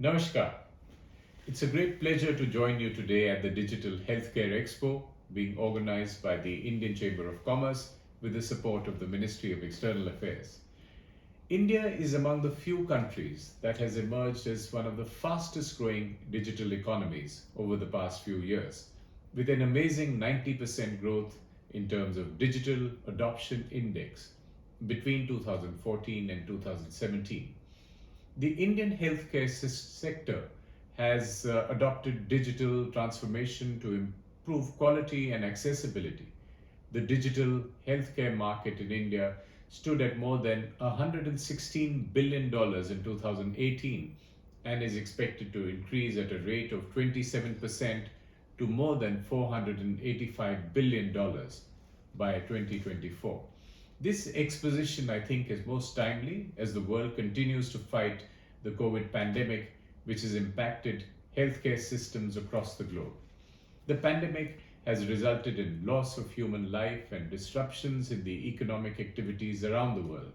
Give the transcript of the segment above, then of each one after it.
Namaskar. It's a great pleasure to join you today at the Digital Healthcare Expo being organized by the Indian Chamber of Commerce with the support of the Ministry of External Affairs. India is among the few countries that has emerged as one of the fastest growing digital economies over the past few years, with an amazing 90% growth in terms of digital adoption index between 2014 and 2017. The Indian healthcare sector has adopted digital transformation to improve quality and accessibility. The digital healthcare market in India stood at more than $116 billion in 2018 and is expected to increase at a rate of 27% to more than $485 billion by 2024. This exposition, I think, is most timely as the world continues to fight the COVID pandemic, which has impacted healthcare systems across the globe. The pandemic has resulted in loss of human life and disruptions in the economic activities around the world.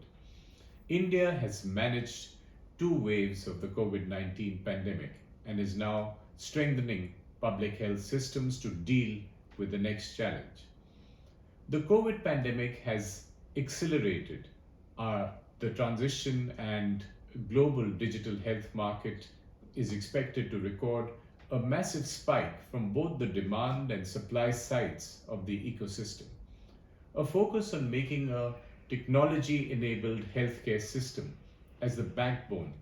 India has managed two waves of the COVID-19 pandemic and is now strengthening public health systems to deal with the next challenge. The COVID pandemic has accelerated the transition, and global digital health market is expected to record a massive spike from both the demand and supply sides of the ecosystem. A focus on making a technology-enabled healthcare system as the backbone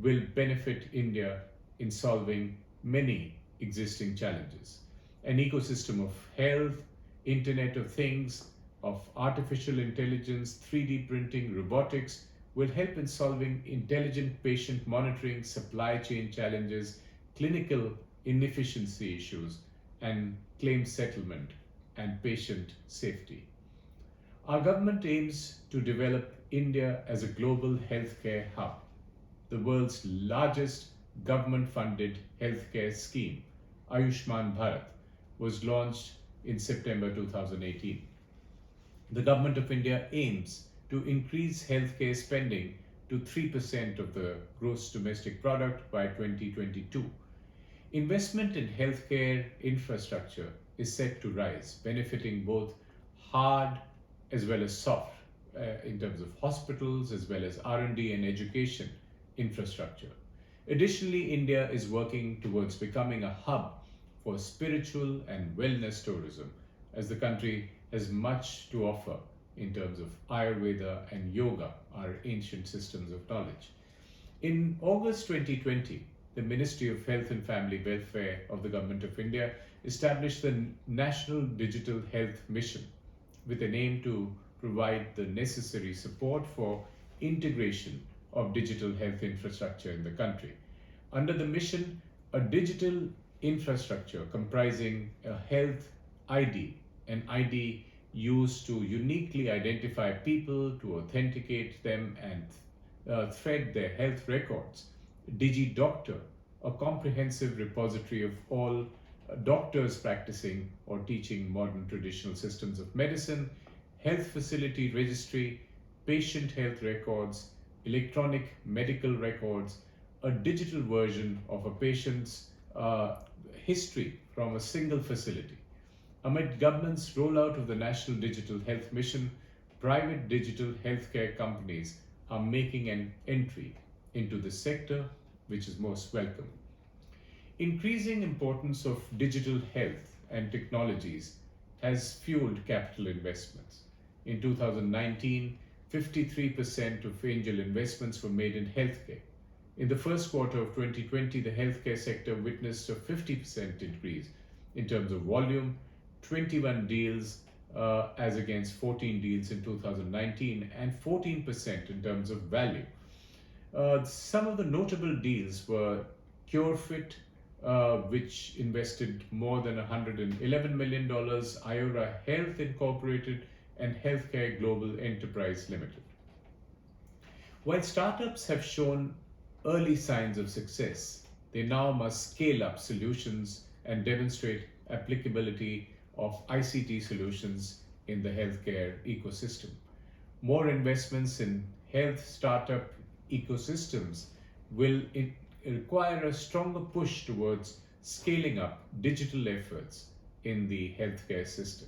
will benefit India in solving many existing challenges. An ecosystem of health, Internet of Things, of artificial intelligence, 3D printing, robotics will help in solving intelligent patient monitoring, supply chain challenges, clinical inefficiency issues, and claim settlement and patient safety. Our government aims to develop India as a global healthcare hub. The world's largest government-funded healthcare scheme, Ayushman Bharat, was launched in September 2018. The Government of India aims to increase healthcare spending to 3% of the gross domestic product by 2022. Investment in healthcare infrastructure is set to rise, benefiting both hard as well as soft in terms of hospitals as well as R&D and education infrastructure. Additionally, India is working towards becoming a hub for spiritual and wellness tourism, as the country has much to offer in terms of Ayurveda and yoga, our ancient systems of knowledge. In August 2020, the Ministry of Health and Family Welfare of the Government of India established the National Digital Health Mission with an aim to provide the necessary support for integration of digital health infrastructure in the country. Under the mission, a digital infrastructure comprising a health ID, an ID used to uniquely identify people, to authenticate them and thread their health records. DigiDoctor, a comprehensive repository of all doctors practicing or teaching modern traditional systems of medicine, health facility registry, patient health records, electronic medical records, a digital version of a patient's history from a single facility. Amid government's rollout of the National Digital Health Mission, private digital healthcare companies are making an entry into the sector, which is most welcome. Increasing importance of digital health and technologies has fueled capital investments. In 2019, 53% of angel investments were made in healthcare. In the first quarter of 2020, the healthcare sector witnessed a 50% increase in terms of volume, 21 deals as against 14 deals in 2019, and 14% in terms of value. Some of the notable deals were CureFit, which invested more than $111 million, Iora Health Incorporated, and Healthcare Global Enterprise Limited. While startups have shown early signs of success, they now must scale up solutions and demonstrate applicability of ICT solutions in the healthcare ecosystem. More investments in health startup ecosystems will require a stronger push towards scaling up digital efforts in the healthcare system.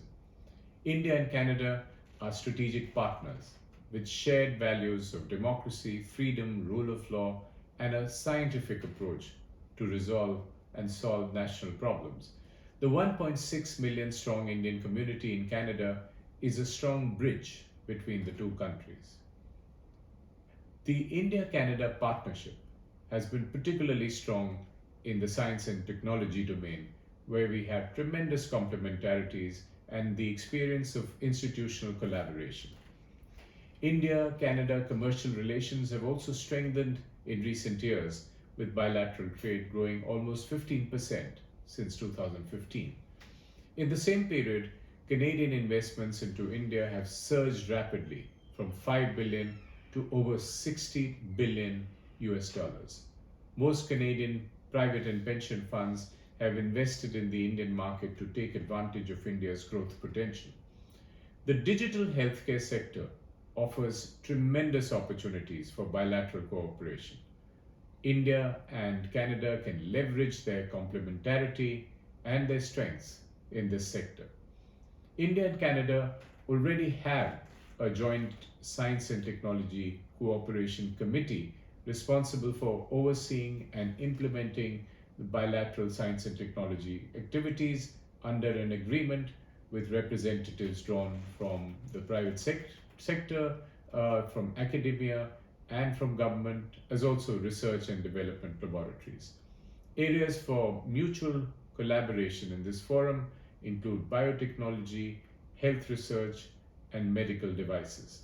India and Canada are strategic partners with shared values of democracy, freedom, rule of law, and a scientific approach to resolve and solve national problems. The 1.6 million strong Indian community in Canada is a strong bridge between the two countries. The India Canada partnership has been particularly strong in the science and technology domain, where we have tremendous complementarities and the experience of institutional collaboration. India Canada commercial relations have also strengthened in recent years, with bilateral trade growing almost 15% since 2015. In the same period, Canadian investments into India have surged rapidly from 5 billion to over 60 billion US dollars. Most Canadian private and pension funds have invested in the Indian market to take advantage of India's growth potential. The digital healthcare sector offers tremendous opportunities for bilateral cooperation. India and Canada can leverage their complementarity and their strengths in this sector. India and Canada already have a joint science and technology cooperation committee responsible for overseeing and implementing the bilateral science and technology activities under an agreement with representatives drawn from the private sector, from academia, and from government, as also research and development laboratories. Areas for mutual collaboration in this forum include biotechnology, health research, and medical devices.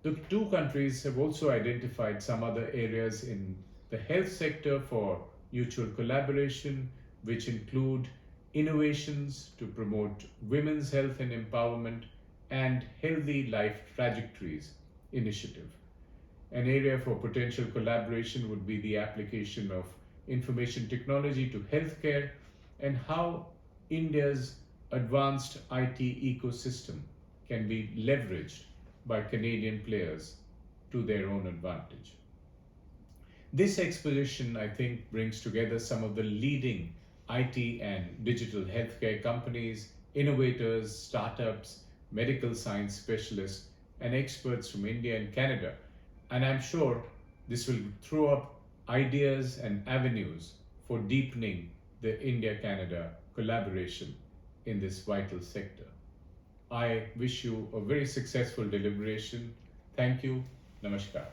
The two countries have also identified some other areas in the health sector for mutual collaboration, which include innovations to promote women's health and empowerment and healthy life trajectories initiative. An area for potential collaboration would be the application of information technology to healthcare and how India's advanced IT ecosystem can be leveraged by Canadian players to their own advantage. This exposition, I think, brings together some of the leading IT and digital healthcare companies, innovators, startups, medical science specialists, and experts from India and Canada. And I'm sure this will throw up ideas and avenues for deepening the India-Canada collaboration in this vital sector. I wish you a very successful deliberation. Thank you. Namaskar.